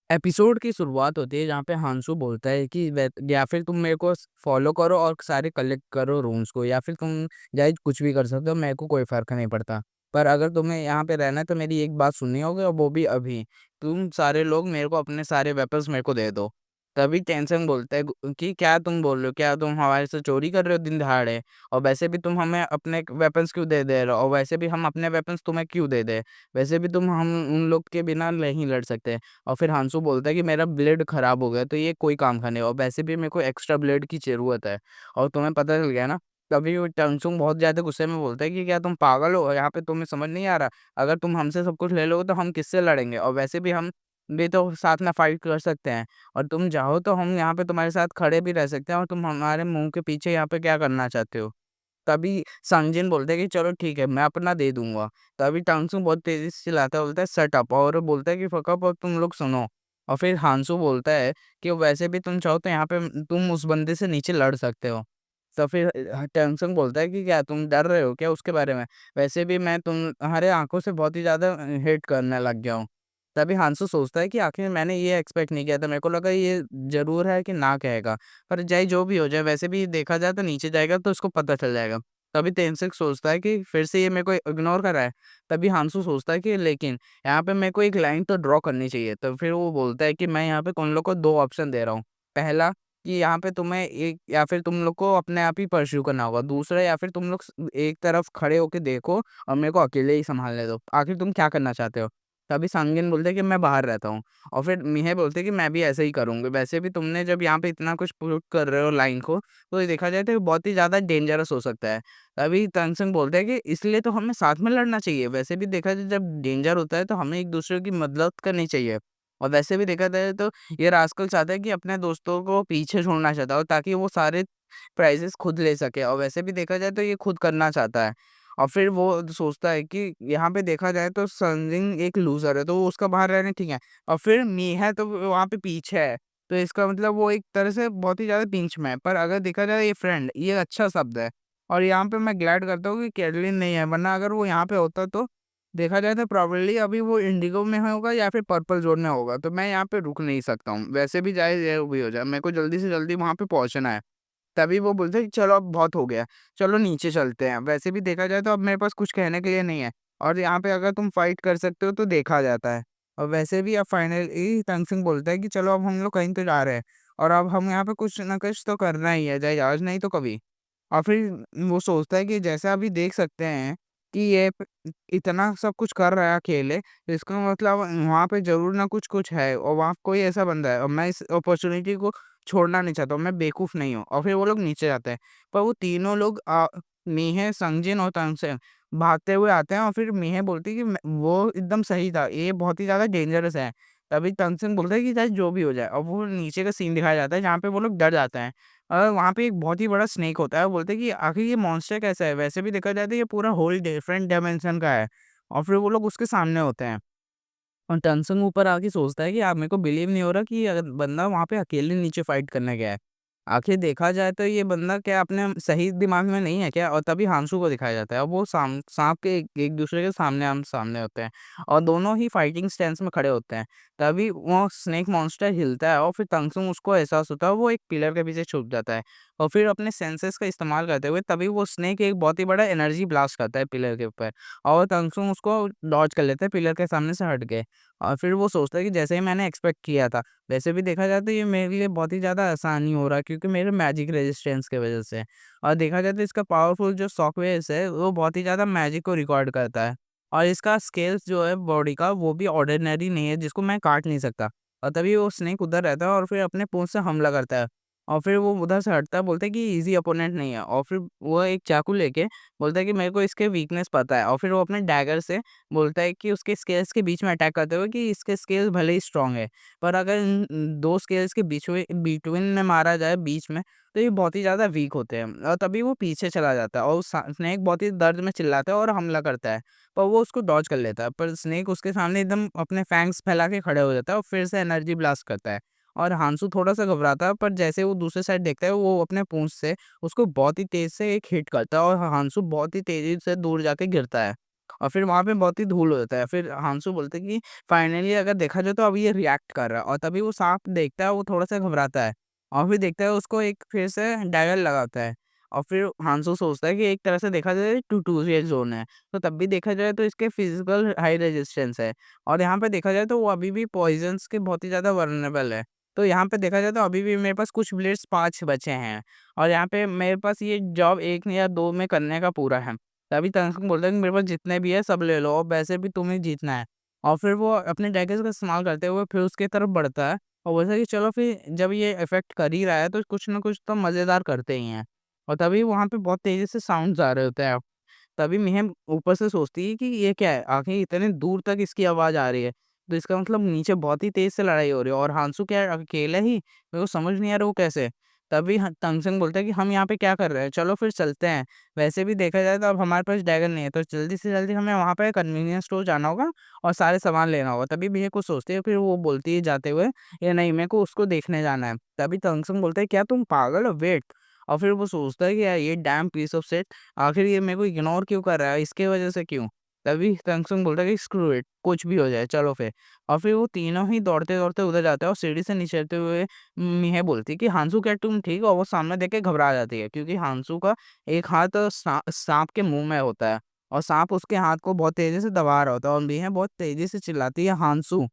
Episode की शुरुआत होती है जहाँ पे हांसू बोलता है कि या फिर तुम मेरे को फॉलो करो और सारे कलेक्ट करो रूम्स को, या फिर तुम चाहे कुछ भी कर सकते हो, मेरे को कोई फर्क नहीं पड़ता। पर अगर तुम्हें यहाँ पे रहना है तो मेरी एक बात सुननी होगी, और वो भी अभी। तुम सारे लोग मेरे को अपने सारे वेपन्स मेरे को दे दो। तभी टेंशन बोलता है कि क्या तुम बोल रहे हो, क्या तुम हमारे से चोरी कर रहे हो दिन दहाड़े? और वैसे भी तुम हमें अपने वेपन्स क्यों दे रहे हो, और वैसे भी हम अपने वेपन्स तुम्हें क्यों दे? वैसे भी तुम हम उन लोग के बिना नहीं लड़ सकते। और फिर हांसू बोलता है कि मेरा ब्लेड खराब हो गया, तो ये कोई काम का नहीं, और वैसे भी मेरे को एक्स्ट्रा ब्लेड की ज़रूरत है। और तुम्हें पता चल गया ना? तभी वो टंगसुंग बहुत ज़्यादा गुस्से में बोलता है कि क्या तुम पागल हो? यहाँ पे तुम्हें समझ नहीं आ रहा? अगर तुम हमसे सब कुछ ले लोगे तो हम किससे लड़ेंगे? और वैसे भी हम भी तो साथ में फाइट कर सकते हैं, और तुम चाहो तो हम यहाँ पे तुम्हारे साथ खड़े भी रह सकते हैं, और तुम हमारे मुँह के पीछे यहाँ पे क्या करना चाहते हो? तभी संजन बोलता है कि चलो ठीक है, मैं अपना दे दूँगा। तभी टांगसू बहुत तेज़ी से चिल्लाता है, बोलता है शट अप, और बोलता है कि फक अप और तुम लोग सुनो। और फिर हांसू बोलता है कि वैसे भी तुम चाहो तो यहाँ पे तुम उस बंदे से नीचे लड़ सकते हो। तो फिर टांगसुंग बोलता है कि क्या तुम डर रहे हो क्या उसके बारे में? वैसे भी मैं तुम्हारे आँखों से बहुत ही ज़्यादा हेट करने लग गया हूँ। तभी हांसू सोचता है कि आखिर मैंने ये एक्सपेक्ट नहीं किया था, मेरे को लगा ये ज़रूर है कि ना कहेगा। पर चाहे जो भी हो जाए, वैसे भी देखा जाए तो नीचे जाएगा तो उसको पता चल जाएगा। तभी तेनसिंग सोचता है कि फिर से ये मेरे को इग्नोर कर रहा है। तभी हांसू सोचता है कि लेकिन यहाँ पे मेरे को एक लाइन तो ड्रॉ करनी चाहिए। तो फिर वो बोलता है कि मैं यहाँ पे तुम लोग को 2 ऑप्शन दे रहा हूँ। पहला कि यहाँ पे तुम्हें एक, या फिर तुम लोग को अपने आप ही परस्यू करना होगा। दूसरा, या फिर तुम लोग एक तरफ खड़े होके देखो और मेरे को अकेले ही सँभालने दो। आखिर तुम क्या करना चाहते हो? तभी सांगिन बोलते हैं कि मैं बाहर रहता हूँ, और फिर मिहे बोलते हैं कि मैं भी ऐसे ही करूँगी। वैसे भी तुमने जब यहाँ पे इतना कुछ पुट कर रहे हो लाइन को, तो ये देखा जाए तो ये बहुत ही ज़्यादा डेंजरस हो सकता है। तभी तंगसंग बोलते हैं कि इसलिए तो हमें साथ में लड़ना चाहिए। वैसे भी देखा जाए जब डेंजर होता है तो हमें एक-दूसरे की मदद करनी चाहिए। और वैसे भी देखा जाए तो ये रास्कल चाहता है कि अपने दोस्तों को पीछे छोड़ना चाहता है, और ताकि वो सारे प्राइज़ेज़ खुद ले सके, और वैसे भी देखा जाए तो ये खुद करना चाहता है। और फिर वो सोचता है कि यहाँ पे देखा जाए तो संजिन एक लूज़र है, तो वो उसका बाहर रहना ठीक है। और फिर मीहा तो वहाँ पे पीछे है, तो इसका मतलब वो एक तरह से बहुत ही ज़्यादा पिंच में है। पर अगर देखा जाए ये फ्रेंड, ये अच्छा शब्द है। और यहाँ पे मैं ग्लैड करता हूँ कि कैटलिन नहीं है, वरना अगर वो यहाँ पे होता तो देखा जाए तो प्रोबेबली अभी वो इंडिगो में होगा या फिर पर्पल ज़ोन में होगा। तो मैं यहाँ पे रुक नहीं सकता हूँ। वैसे भी चाहे जो भी हो जाए, मेरे को जल्दी से जल्दी वहाँ पे पहुँचना है। तभी वो बोलते हैं कि चलो अब बहुत हो गया, चलो नीचे चलते हैं। वैसे भी देखा जाए तो अब मेरे पास कुछ कहने के लिए नहीं है, और यहाँ पे अगर तुम फाइट कर सकते हो तो देखा जाता है। और वैसे भी अब फाइनली तंगसिंग बोलता है कि चलो अब हम लोग कहीं तो जा रहे हैं, और अब हम यहाँ पे कुछ ना कुछ तो करना ही है, चाहे आज नहीं तो कभी। और फिर वो सोचता है कि जैसा अभी देख सकते हैं कि ये इतना सब कुछ कर रहा है अकेले, तो इसका मतलब वहाँ पे ज़रूर ना कुछ है, और वहाँ कोई ऐसा बंदा है, और मैं इस अपॉर्चुनिटी को छोड़ना नहीं चाहता हूँ, मैं बेवकूफ़ नहीं हूँ। और फिर वो लोग नीचे जाते हैं, पर वो तीनों लोग मीहे, संजिन और तानसेन भागते हुए आते हैं, और फिर मीहे बोलती है कि वो एकदम सही था, ये बहुत ही ज़्यादा डेंजरस है। तभी तानसेन बोलता है कि चाहे जो भी हो जाए, और वो नीचे का सीन दिखाया जाता है जहाँ पे वो लोग डर जाते हैं। वहाँ पे एक बहुत ही बड़ा स्नेक होता है, वो बोलते हैं कि आखिर ये मॉन्स्टर कैसा है? वैसे भी देखा जाए तो ये पूरा होल डिफरेंट डायमेंशन का है, और फिर वो लोग उसके सामने होते हैं। और टनसंग ऊपर आके सोचता है कि यार मेरे को बिलीव नहीं हो रहा कि ये बंदा वहाँ पे अकेले नीचे फाइट करने गया है। आखिर देखा जाए तो ये बंदा क्या अपने सही दिमाग में नहीं है क्या? और तभी हांसू को दिखाया जाता है, और वो साँप के एक-दूसरे के सामने आमने-सामने होते हैं, और दोनों ही फाइटिंग स्टैंस में खड़े होते हैं। तभी वो स्नेक मॉन्स्टर हिलता है, और फिर टंगसुंग उसको एहसास होता है, वो एक पिलर के पीछे छुप जाता है। और फिर अपने सेंसेस का इस्तेमाल करते हुए तभी वो स्नेक एक बहुत ही बड़ा एनर्जी ब्लास्ट करता है पिलर के ऊपर, और टंगसुंग उसको डॉज कर लेता है पिलर के सामने से हट के। और फिर वो सोचता है कि जैसे ही मैंने एक्सपेक्ट किया था, वैसे भी देखा जाए तो ये मेरे लिए बहुत ही ज़्यादा आसान ही हो रहा है, क्योंकि मेरे मैजिक रेजिस्टेंस की वज़ह से। और देखा जाए तो इसका पावरफुल जो शॉकवेव्स है, वो बहुत ही ज़्यादा मैजिक को रिकॉर्ड करता है। और इसका स्केल्स जो है बॉडी का, वो भी ऑर्डिनरी नहीं है, जिसको मैं काट नहीं सकता। और तभी वो स्नेक उधर रहता है, और फिर अपने पूँछ से हमला करता है। और फिर वो उधर से हटता है, बोलता है कि ईज़ी अपोनेंट नहीं है, और फिर वो एक चाकू लेके बोलता है कि मेरे को इसके वीकनेस पता है, और फिर वो अपने डैगर से बोलता है कि उसके स्केल्स के बीच में अटैक करते हुए कि इसके स्केल भले ही स्ट्रॉन्ग है, पर अगर इन 2 स्केल्स के बिटवीन में मारा जाए बीच में, तो ये बहुत ही ज़्यादा वीक होते हैं, और तभी वो पीछे चला जाता है, और स्नेक बहुत ही दर्द में चिल्लाता है और हमला करता है, पर वो उसको डॉज कर लेता है। पर स्नेक उसके सामने एकदम अपने फैंग्स फैला के खड़े हो जाता है, और फिर से एनर्जी ब्लास्ट करता है। और हांसू थोड़ा-सा घबराता है, पर जैसे वो दूसरे साइड देखता है, वो अपने पूँछ से उसको बहुत ही तेज़ से एक हिट करता है, और हांसू बहुत ही तेज़ी से दूर जाके गिरता है। और फिर वहाँ पे बहुत ही धूल हो जाता है। फिर हांसू बोलते हैं कि फाइनली अगर देखा जाए तो अभी ये रिएक्ट कर रहा है, और तभी वो साँप देखता है, वो थोड़ा-सा घबराता है और फिर देखता है उसको एक फिर से डैगर लगाता है। और फिर हांसू सोचता है कि एक तरह से देखा जाए ट्यूटोरियल ज़ोन है, तो तब भी देखा जाए तो इसके फिज़िकल हाई रेजिस्टेंस है, और यहाँ पे देखा जाए तो वो अभी भी पॉइज़न्स के बहुत ही ज़्यादा वल्नरेबल है। तो यहाँ पे देखा जाए तो अभी भी मेरे पास कुछ ब्लेड्स 5 बचे हैं, और यहाँ पे मेरे पास ये जॉब 1 या 2 में करने का पूरा है। तभी तंगसुक बोलता है कि मेरे पास जितने भी है सब ले लो, और वैसे भी तुम्हें जीतना है। और फिर वो अपने डैगर्स का इस्तेमाल करते हुए फिर उसकी तरफ बढ़ता है, और बोलता है कि चलो फिर जब ये इफ़ेक्ट कर ही रहा है तो कुछ ना कुछ तो मज़ेदार करते ही हैं। और तभी वहाँ पे बहुत तेज़ी से साउंड्स आ रहे होते हैं। तभी मिह ऊपर से सोचती है कि ये क्या है? आखिर इतने दूर तक इसकी आवाज़ आ रही है। तो इसका मतलब नीचे बहुत ही तेज़ से लड़ाई हो रही है, और हांसू क्या है अकेला ही? मेरे को समझ नहीं आ रहा वो कैसे? तभी ह तंगसेंग बोलता है कि हम यहाँ पे क्या कर रहे हैं? चलो फिर चलते हैं। वैसे भी देखा जाए तो अब हमारे पास डैगर नहीं है, तो जल्दी से जल्दी हमें वहाँ पे कन्वीनियंस स्टोर जाना होगा और सारे सामान लेना होगा। तभी मिह कुछ सोचती है, फिर वो बोलती है जाते हुए, "ये नहीं, मेरे को उसको देखने जाना है।" तभी तंगसेंग बोलता है, "क्या तुम पागल हो? वेट।" और फिर वो सोचता है कि यार ये डैम पीस ऑफ शिट, आखिर ये मेरे को इग्नोर क्यों कर रहा है? इसके वजह से क्यों? तभी तंगसुंग बोलता है कि स्क्रू इट, कुछ भी हो जाए, चलो फिर। और फिर वो तीनों ही दौड़ते-दौड़ते उधर जाते हैं, और सीढ़ी से नीचे हुए मिह बोलती है कि हांसू क्या तुम ठीक हो? और वो सामने देख के घबरा जाती है, क्योंकि हांसू का एक हाथ साँप के मुँह में होता है, और साँप उसके हाथ को बहुत तेज़ी से दबा रहा होता है, और मिह बहुत तेज़ी से चिल्लाती है हांसू।